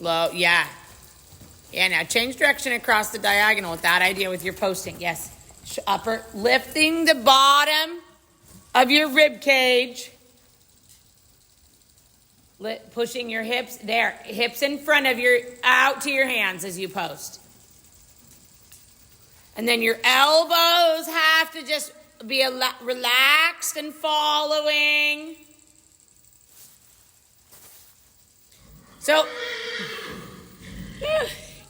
Low, yeah. Yeah, now change direction across the diagonal with that idea with your posting. Yes. Upper, lifting the bottom of your rib cage. Pushing your hips there. Hips in front of your, out to your hands as you post. And then your elbows have to just be relaxed and following. So,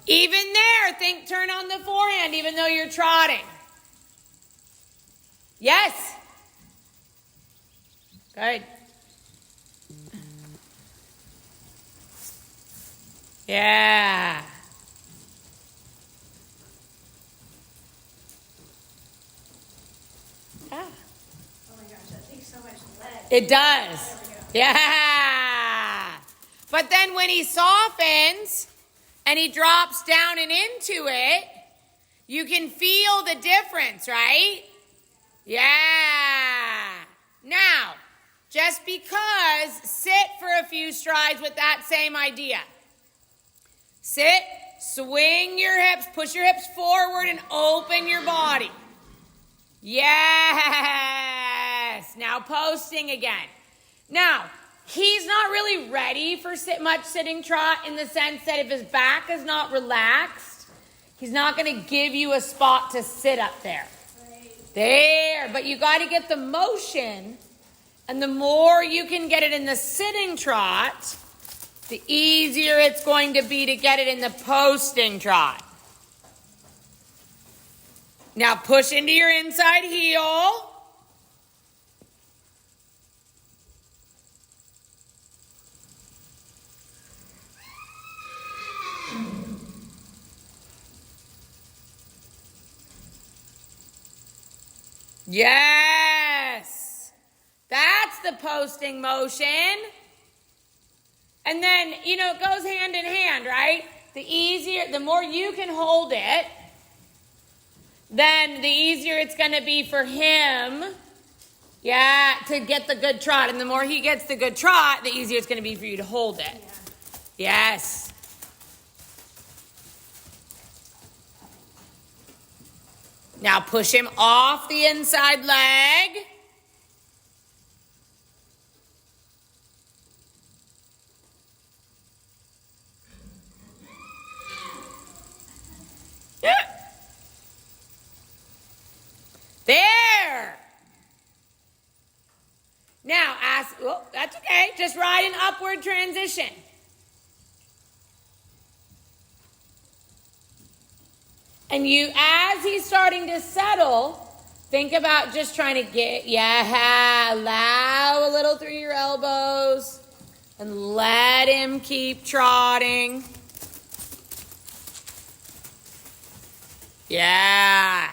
even there, turn on the forehand even though you're trotting. Yes. Good. Yeah. Ah. Oh my gosh, that takes so much lead. It does. Yeah. But then when he softens and he drops down and into it, you can feel the difference, right? Yeah. Now, just because, sit for a few strides with that same idea. Sit, swing your hips, push your hips forward and open your body. Yes. Now posting again. Now, he's not really ready for much sitting trot in the sense that if his back is not relaxed, he's not going to give you a spot to sit up there. Right. There. But you got to get the motion, and the more you can get it in the sitting trot, the easier it's going to be to get it in the posting trot. Now push into your inside heel. Yes. That's the posting motion. And then, it goes hand in hand, right? The more you can hold it, then the easier it's going to be for him, to get the good trot. And the more he gets the good trot, the easier it's going to be for you to hold it. Yeah. Yes. Now push him off the inside leg. There. Now, that's okay. Just ride an upward transition. And as he's starting to settle, think about just trying to allow a little through your elbows and let him keep trotting. Yeah.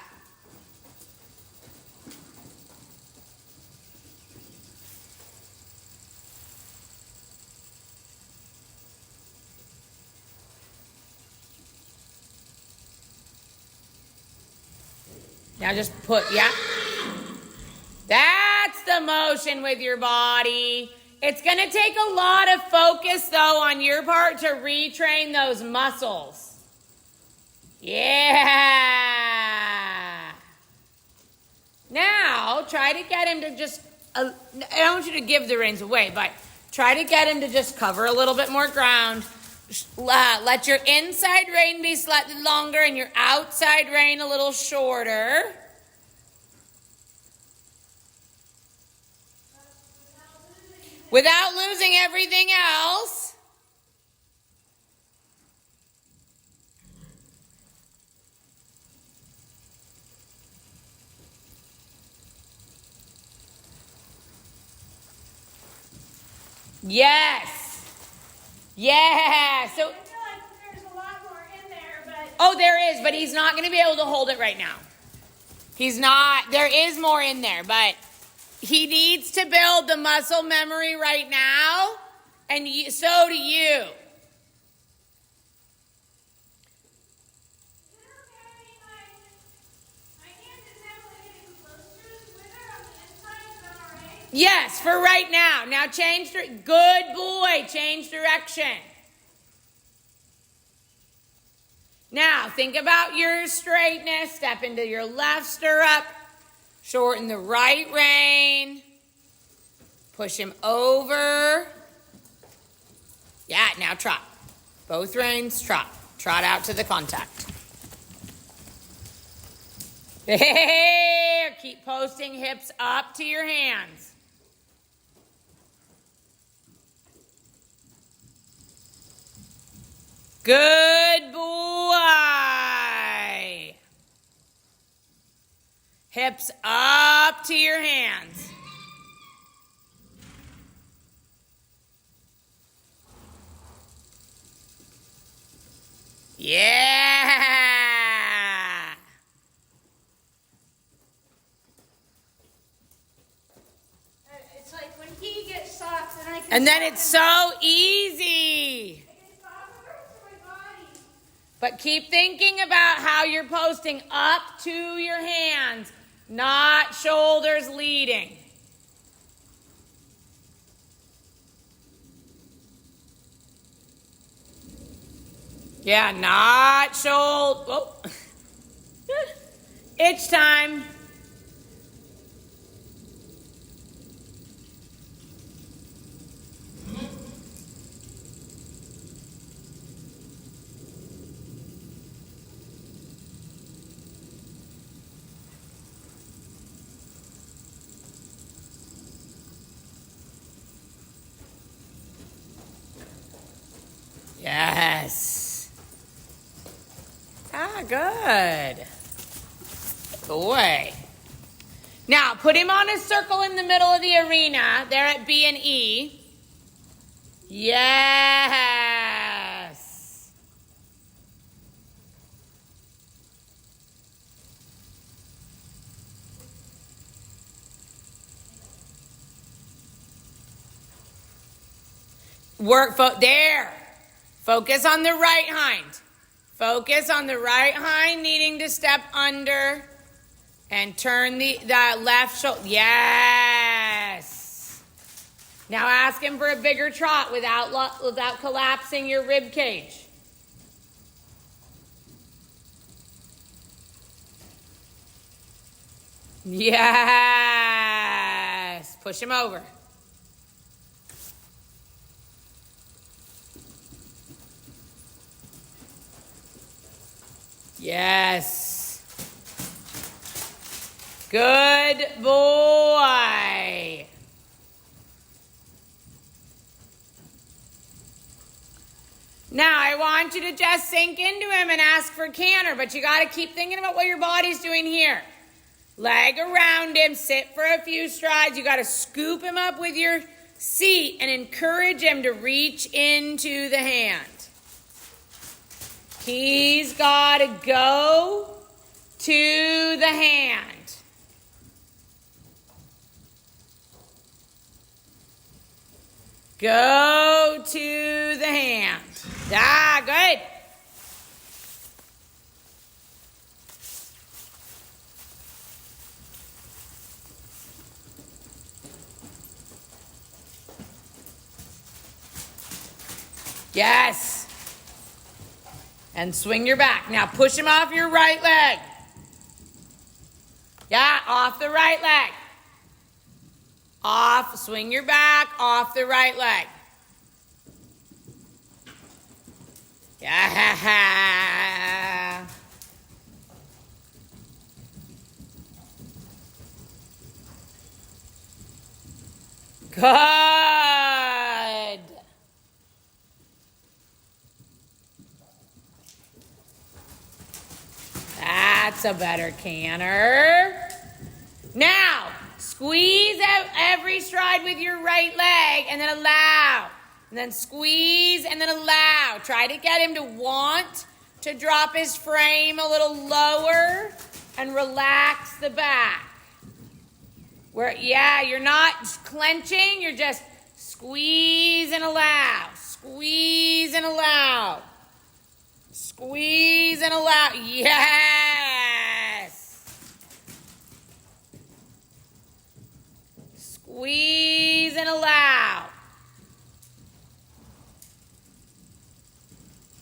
Now just that's the motion with your body. It's going to take a lot of focus, though, on your part to retrain those muscles. Yeah. Now, try to get him to just, I don't want you to give the reins away, but try to get him to just cover a little bit more ground. Let your inside rein be slightly longer and your outside rein a little shorter. Without losing everything else. Yes. Yeah. So I feel like there's a lot more in there, but... Oh, there is, but he's not going to be able to hold it right now. He's not. There is more in there, but he needs to build the muscle memory right now, and so do you. Yes, for right now. Now change, good boy, change direction. Now, think about your straightness. Step into your left stirrup. Shorten the right rein. Push him over. Yeah, now trot. Both reins, trot. Trot out to the contact. There. Keep posting hips up to your hands. Good boy. Hips up to your hands. Yeah. It's like when he gets soft, and I can. And then it's so easy. But keep thinking about how you're posting up to your hands, not shoulders leading. Yeah, not shoulder. Oh. Itch time. Yes. Ah, good. Boy. Now, put him on a circle in the middle of the arena. There at B and E. Yes. Work, there. Focus on the right hind. Focus on the right hind needing to step under and turn the left shoulder. Yes. Now ask him for a bigger trot without collapsing your rib cage. Yes. Push him over. Yes. Good boy. Now, I want you to just sink into him and ask for canter, but you got to keep thinking about what your body's doing here. Leg around him, sit for a few strides. You got to scoop him up with your seat and encourage him to reach into the hand. He's got to go to the hand. Go to the hand. Ah, good. Yes. And swing your back. Now push him off your right leg. Yeah, off the right leg. Off, swing your back, off the right leg. Yeah. Good. That's a better canter. Now, squeeze out every stride with your right leg and then allow. And then squeeze and then allow. Try to get him to want to drop his frame a little lower and relax the back. You're not clenching, you're just squeeze and allow. Squeeze and allow. Squeeze and allow. Yes. Squeeze and allow.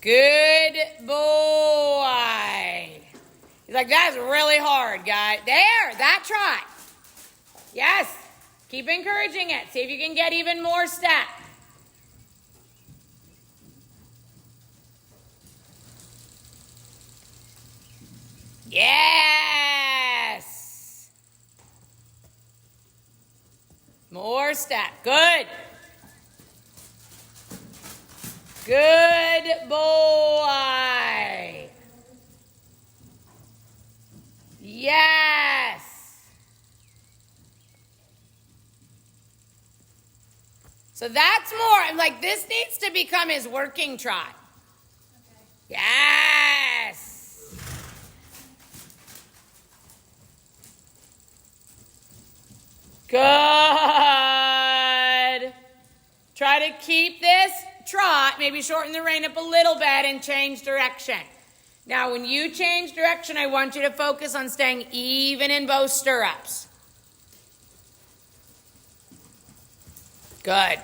Good boy. like, that's really hard, guy. There, that try. Yes. Keep encouraging it. See if you can get even more step. Yes. More step. Good. Good boy. Yes. So that's more. I'm like, this needs to become his working trot. Okay. Yes. Good. Try to keep this trot, maybe shorten the rein up a little bit and change direction. Now, when you change direction, I want you to focus on staying even in both stirrups. Good.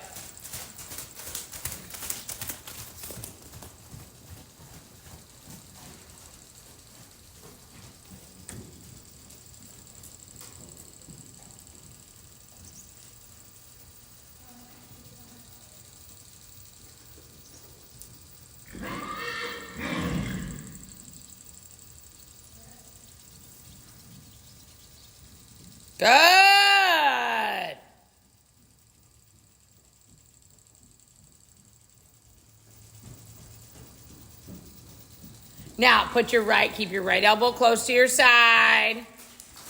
Good. Now, keep your right elbow close to your side.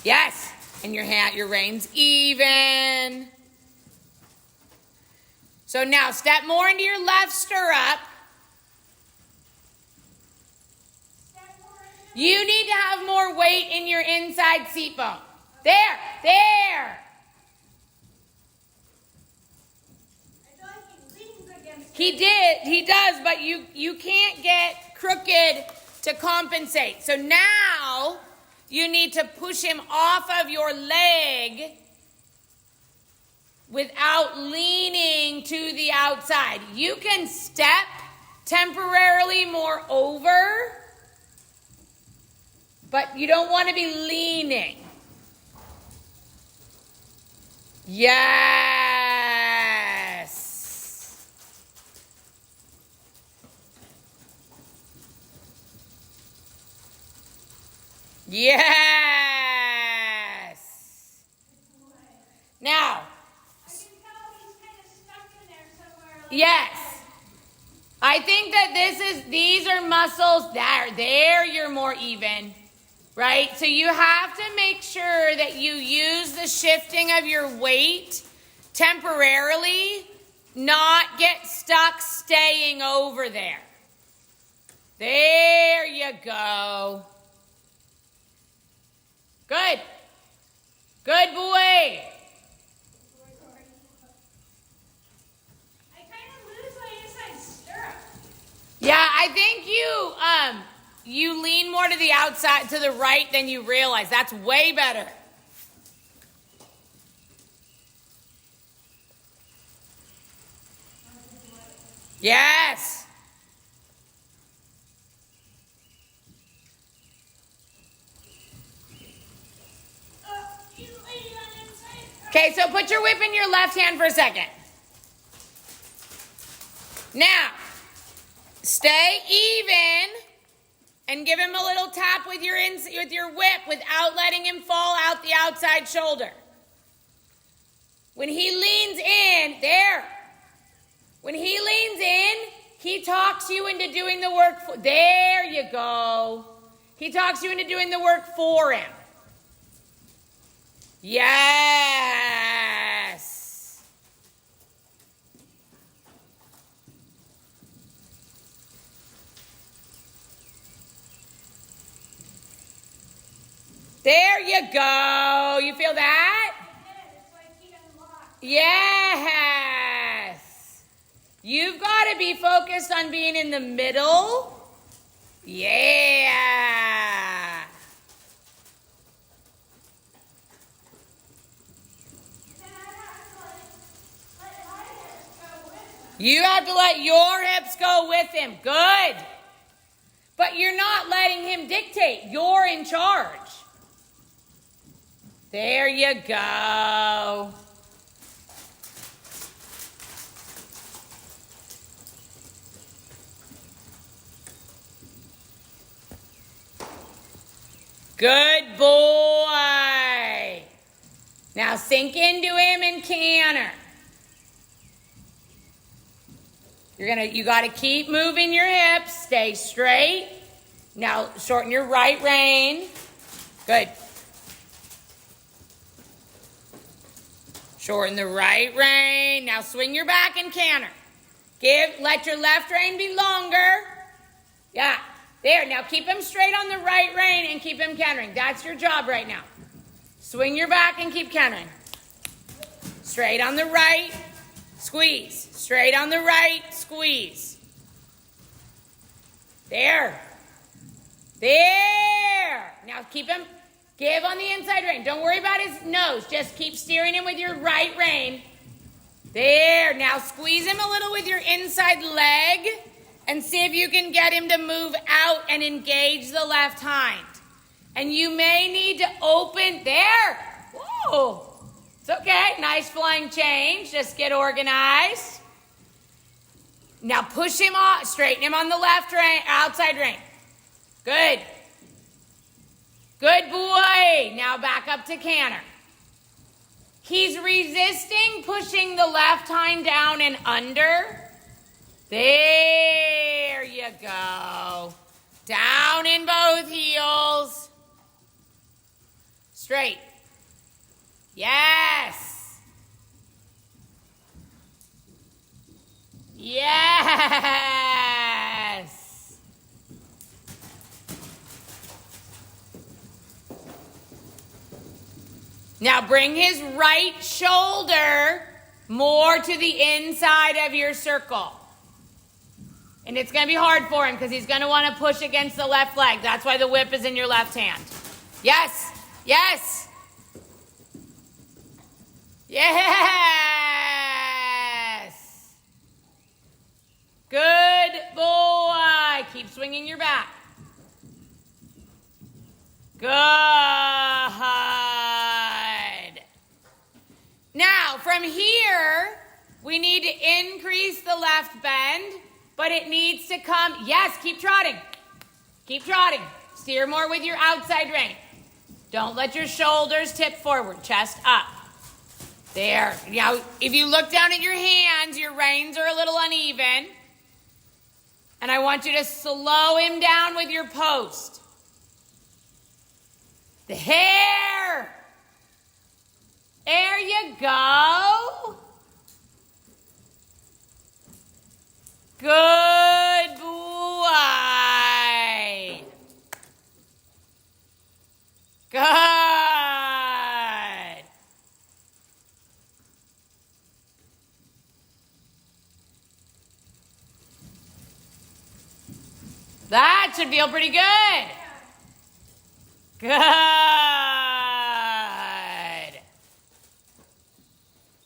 Yes. And your reins even. So now, step more into your left stirrup. You need to have more weight in your inside seat bone. There. I feel like he leans against it. He does, but you can't get crooked to compensate. So now you need to push him off of your leg without leaning to the outside. You can step temporarily more over, but you don't want to be leaning. Yes. Yes. Now. I can tell he's kind of stuck in there somewhere. Yes. I think that these are muscles there you're more even. Right? So you have to make sure that you use the shifting of your weight temporarily, not get stuck staying over there. There you go. Good. Good boy. I kind of lose my inside stirrup. Yeah, I think you lean more to the outside, to the right than you realize. That's way better. Yes. Okay, so put your whip in your left hand for a second. Now, stay even and give him a little tap with your whip without letting him fall out the outside shoulder. When he leans in, when he leans in, he talks you into doing the work. There you go. He talks you into doing the work for him. Yes. There you go. You feel that? It's like he unlocked. Yes. You've got to be focused on being in the middle. Yeah. You have to let your hips go with him. Good. But you're not letting him dictate. You're in charge. There you go. Good boy. Now sink into him and canter. You got to keep moving your hips. Stay straight. Now shorten your right rein. Good. Shorten the right rein. Now swing your back and canter. Let your left rein be longer. Yeah. There. Now keep him straight on the right rein and keep him cantering. That's your job right now. Swing your back and keep cantering. Straight on the right. Squeeze. Straight on the right. Squeeze. There. There. Now keep him. Give on the inside rein. Don't worry about his nose. Just keep steering him with your right rein. There. Now squeeze him a little with your inside leg and see if you can get him to move out and engage the left hind. And you may need to open. There. Whoa. It's okay. Nice flying change. Just get organized. Now push him off. Straighten him on the left rein, outside rein. Good. Good boy. Now back up to canter. He's resisting pushing the left hind down and under. There you go. Down in both heels. Straight. Yes. Yes. Now bring his right shoulder more to the inside of your circle. And it's going to be hard for him because he's going to want to push against the left leg. That's why the whip is in your left hand. Yes. Yes. Yes. Good boy. Keep swinging your back. Good. Now, from here, we need to increase the left bend, but it needs to come. Yes, keep trotting. Keep trotting. Steer more with your outside rein. Don't let your shoulders tip forward. Chest up. There. Now, if you look down at your hands, your reins are a little uneven. And I want you to slow him down with your post. The hair. There you go. Good boy. Good. That should feel pretty good. Good.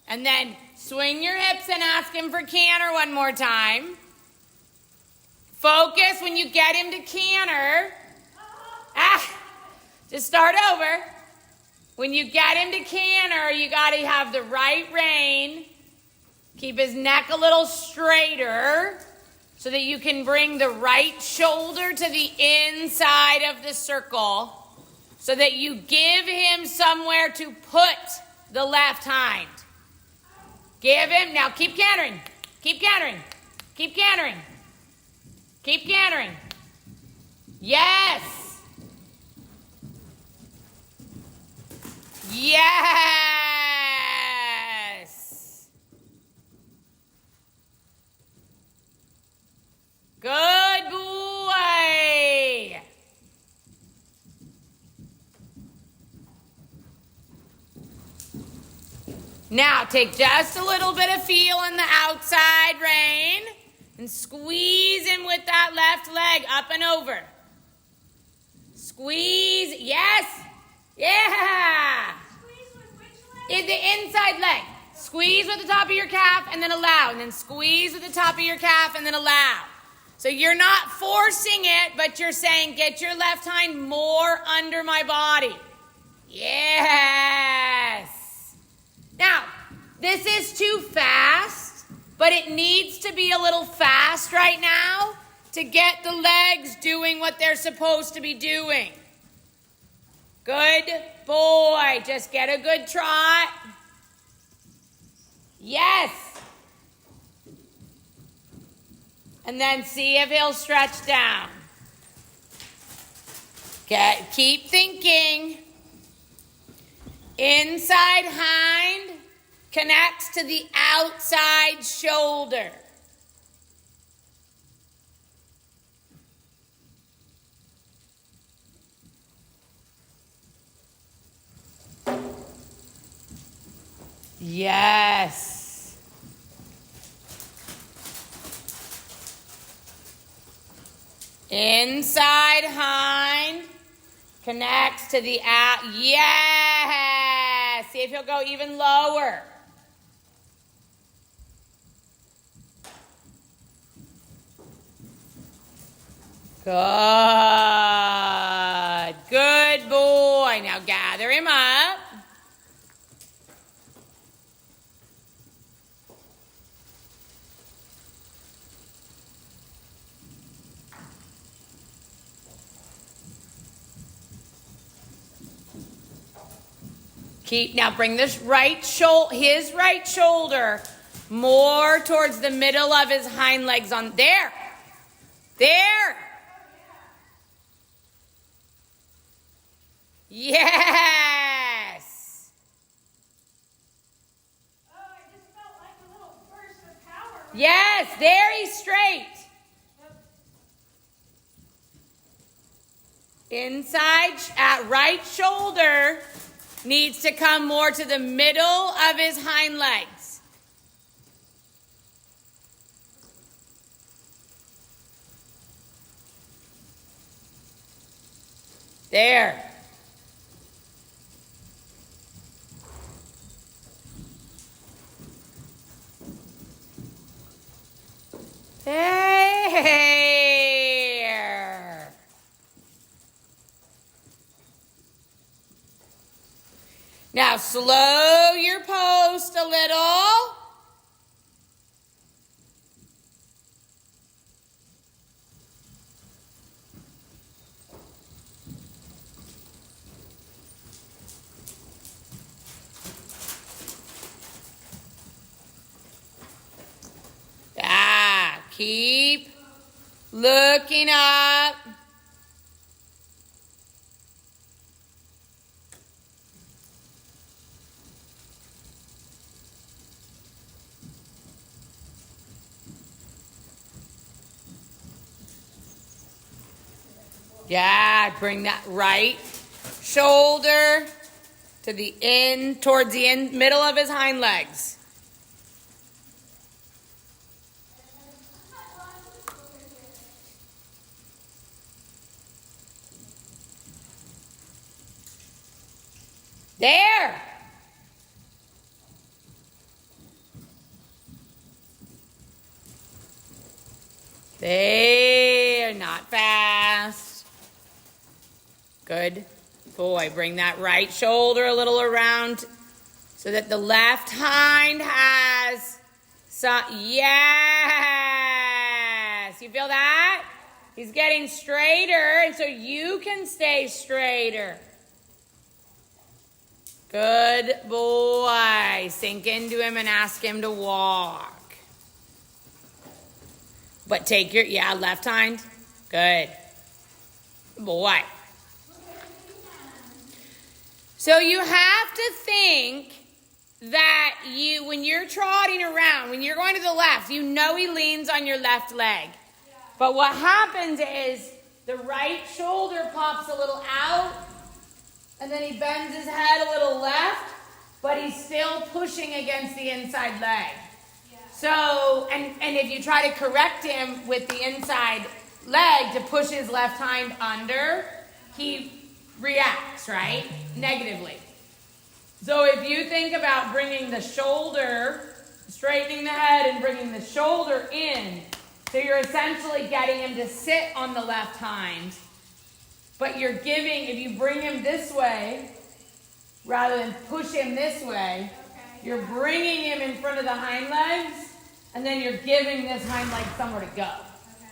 And then swing your hips and ask him for canter one more time. Focus when you get him to canter. Just start over. When you get him to canter, you got to have the right rein. Keep his neck a little straighter so that you can bring the right shoulder to the inside of the circle so that you give him somewhere to put the left hind. Give him. Now keep cantering. Keep cantering. Keep cantering. Keep cantering. Yes. Yes. Good boy. Now take just a little bit of feel in the outside rein and squeeze him with that left leg up and over. Squeeze. Yes. Yeah. Squeeze with which leg? In the inside leg. Squeeze with the top of your calf and then allow. And then squeeze with the top of your calf and then allow. So So you're not forcing it, but you're saying, get your left hind more under my body. Yes. Now, this is too fast, but it needs to be a little fast right now to get the legs doing what they're supposed to be doing. Good boy. Just get a good trot. Yes. And then see if he'll stretch down. Keep thinking. Inside hind connects to the outside shoulder. Yes. Inside hind connects to the out. Yes. See if he'll go even lower. Good. Good boy. Now gather him up. Now bring this his right shoulder more towards the middle of his hind legs on there. There. Yes. Oh, I just felt like a little burst of power. Yes, there he's straight. Yep. Inside right shoulder needs to come more to the middle of his hind legs. There. There. Now slow your post a little. Keep looking up. Yeah, bring that right shoulder to the towards the middle of his hind legs. There. There, not fast. Good boy. Bring that right shoulder a little around so that the left hind has some. Yes. You feel that? He's getting straighter, and so you can stay straighter. Good boy. Sink into him and ask him to walk. But take your, left hind. Good. Good boy. So you have to think that when you're trotting around, when you're going to the left, you know he leans on your left leg. But what happens is the right shoulder pops a little out, and then he bends his head a little left, but he's still pushing against the inside leg. Yeah. So, and if you try to correct him with the inside leg to push his left hind under, he reacts, right? Negatively. So if you think about bringing the shoulder, straightening the head and bringing the shoulder in So you're essentially getting him to sit on the left hind, but you're giving, if you bring him this way, rather than push him this way, you're bringing him in front of the hind legs, and then you're giving this hind leg somewhere to go. Okay,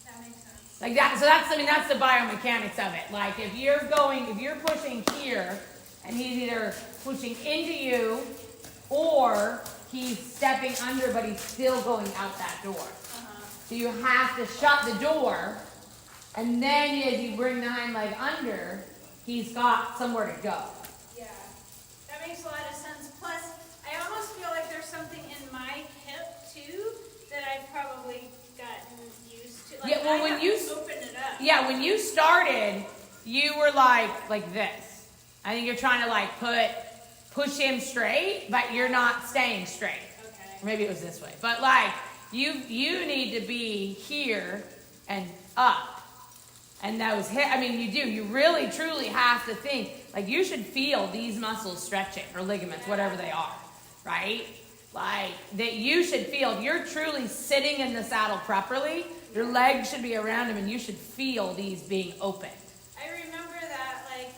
that makes sense. Like that. So that's the biomechanics of it. Like if you're pushing here, and he's either pushing into you, or he's stepping under, but he's still going out that door. So you have to shut the door, and then as you bring the hind leg under, he's got somewhere to go. Yeah, that makes a lot of sense. Plus, I almost feel like there's something in my hip too that I've probably gotten used to. Like, Yeah, well, when you opened it up. Yeah, when you started, you were like this. I think you're trying to like push him straight, but you're not staying straight. Okay. Maybe it was this way, but like you need to be here and up, and those hip. I mean, you do. You really truly have to think like you should feel these muscles stretching or ligaments, whatever they are, right? Like that you should feel. If you're truly sitting in the saddle properly, your legs should be around him, and you should feel these being open. I remember that, like,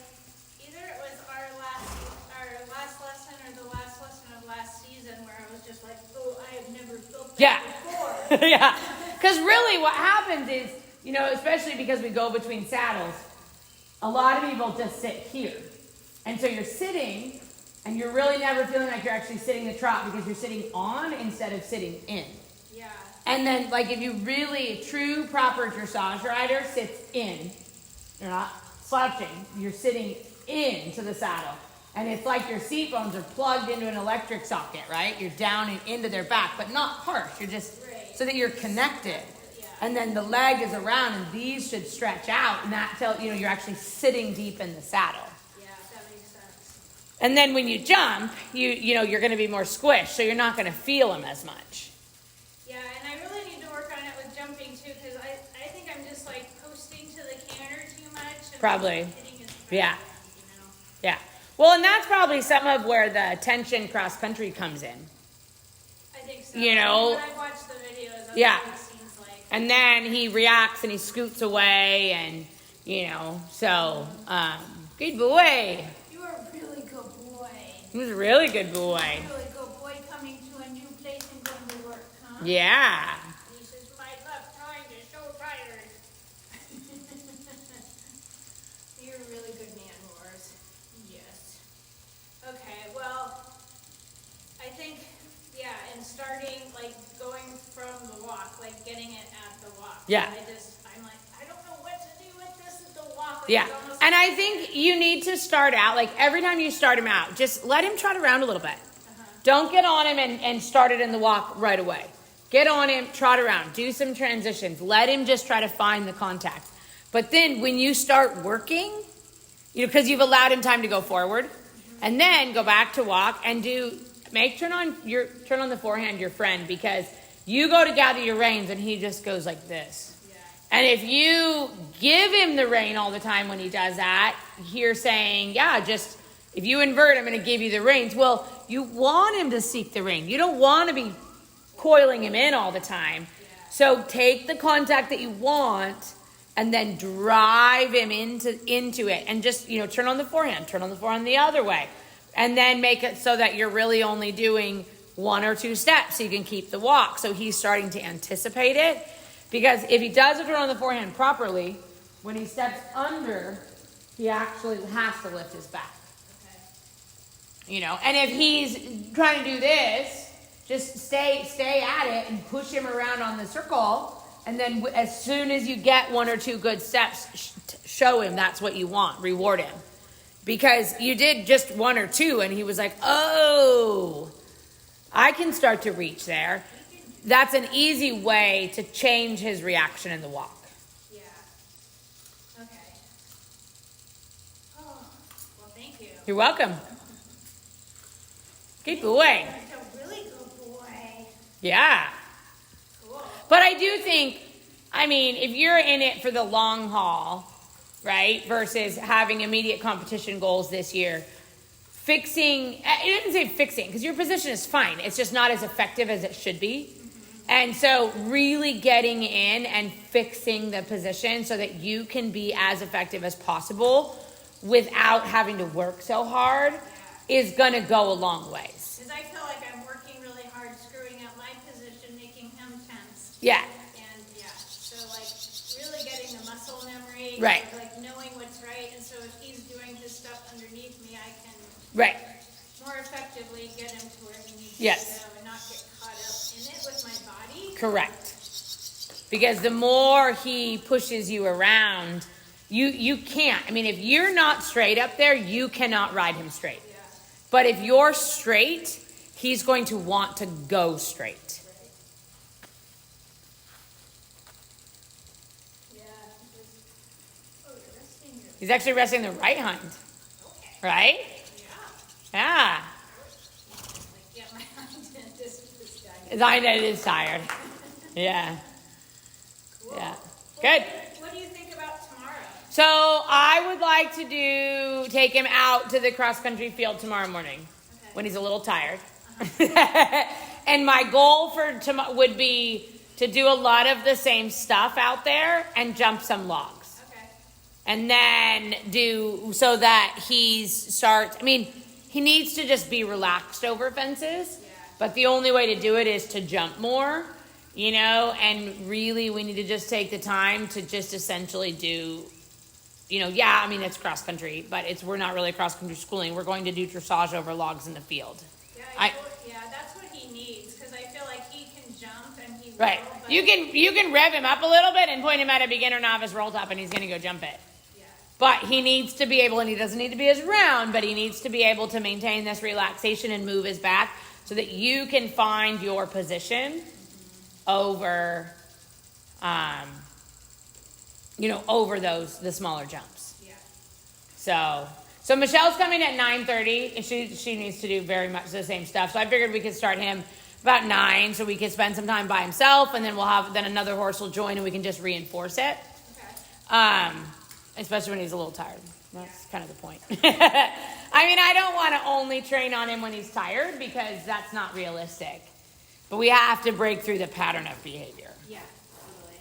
either it was our last lesson or the last lesson of last season where I was just like, oh, I have never felt that before. Yeah. Because really what happens is, you know, especially because we go between saddles, a lot of people just sit here. And so you're sitting, and you're really never feeling like you're actually sitting the trot because you're sitting on instead of sitting in. Yeah. And then, like, if you really, a true, proper dressage rider sits in, you're not slouching, you're sitting into the saddle. And it's like your seat bones are plugged into an electric socket, right? You're down and into their back, but not harsh. You're just, so that you're connected. Yeah. And then the leg is around, and these should stretch out, and that tells, you know, you're actually sitting deep in the saddle. Yeah, that makes sense. And then when you jump, you know, you're going to be more squished, so you're not going to feel them as much. Yeah, and I really need to work on it with jumping too, because I think I'm just like posting to the canter too much. And Probably. Hitting his back, Yeah. You know? Yeah. Well, and that's probably some of where the tension cross country comes in. I think so. You know? When I watch the videos, that's Yeah. what it seems like. And then he reacts and he scoots away, and, you know, so, good boy. You are a really good boy. He was a really good boy. Really good boy coming to a new place and going to work, huh? Yeah. He says, my left hind is so tired. You're a really good man, Morris. Yes. Okay, well, I think, yeah, and starting, like, going from the walk, like, getting it at the walk. Yeah. I'm like, I don't know what to do with this at the walk. Like, Yeah. it's almost And like- I think you need to start out, like, every time you start him out, just let him trot around a little bit. Don't get on him and start it in the walk right away. Get on him, trot around, do some transitions. Let him just try to find the contact. But then when you start working, you know, because you've allowed him time to go forward, and then go back to walk and turn on the forehand your friend, because you go to gather your reins and he just goes like this. Yeah. And if you give him the rein all the time when he does that, you're saying, yeah, just if you invert, I'm going to give you the reins. Well, you want him to seek the rein. You don't want to be coiling him in all the time. So take the contact that you want and then drive him into it, and just, you know, turn on the forehand the other way, and then make it so that you're really only doing one or two steps so you can keep the walk. So he's starting to anticipate it, because if he doesn't turn on the forehand properly, when he steps under, he actually has to lift his back. Okay. You know, and if he's trying to do this, just stay at it and push him around on the circle. And then as soon as you get one or two good steps, show him that's what you want. Reward him. Because you did just one or two, and he was like, oh, I can start to reach there. That's an easy way to change his reaction in the walk. Yeah. Okay. Oh, well, thank you. You're welcome. Good boy. That's a really good boy. Yeah. Cool. But I do think, I mean, if you're in it for the long haul, right, versus having immediate competition goals this year, it didn't say fixing, because your position is fine. It's just not as effective as it should be. And so really getting in and fixing the position so that you can be as effective as possible without having to work so hard is going to go a long ways. Because I feel like I'm working really hard, screwing up my position, making him tense. Yeah. And so like really getting the muscle memory, Right. like knowing what's right. And so if he's doing his stuff underneath me, I can Right. more effectively get him to where he needs Yes. to go and not get caught up in it with my body. Correct. Because the more he pushes you around, you can't. I mean, if you're not straight up there, you cannot ride him straight. Yeah. But if you're straight, he's going to want to go straight. Yeah. You're resting your. He's actually resting the right hind. Okay. Right? Yeah. Yeah. Like, yeah, my hind this guy. His hind end is tired. Yeah. Cool. Yeah. Well, Good. What do you think about tomorrow? So I would like to take him out to the cross-country field tomorrow morning when he's a little tired. And my goal for tomorrow would be to do a lot of the same stuff out there and jump some logs. Okay. And then do so that he needs to just be relaxed over fences. Yeah. But the only way to do it is to jump more, and really we need to just take the time to just essentially do, it's cross country, but we're not really cross country schooling. We're going to do dressage over logs in the field. Yeah, that's what he needs because I feel like he can jump and he will. Right. But You can rev him up a little bit and point him at a beginner novice roll top and he's going to go jump it. Yeah. But he needs to be able, and he doesn't need to be as round, but he needs to be able to maintain this relaxation and move his back so that you can find your position over, over the smaller jumps. Yeah. So Michelle's coming at 9:30, and she needs to do very much the same stuff. So I figured we could start him about 9, so we could spend some time by himself, and then then another horse will join, and we can just reinforce it. Okay. Especially when he's a little tired. That's kind of the point. I don't want to only train on him when he's tired because that's not realistic. But we have to break through the pattern of behavior. Yeah, totally.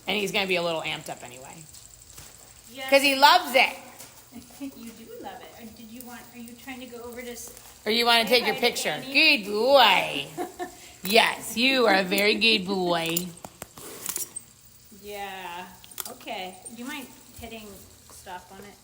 And he's going to be a little amped up anyway. Yeah. Because he loves it. You do love it. Are you trying to go over this? Or you want to take your picture. Good boy. Yes, you are a very good boy. Yeah. Okay. Do you mind hitting stop on it?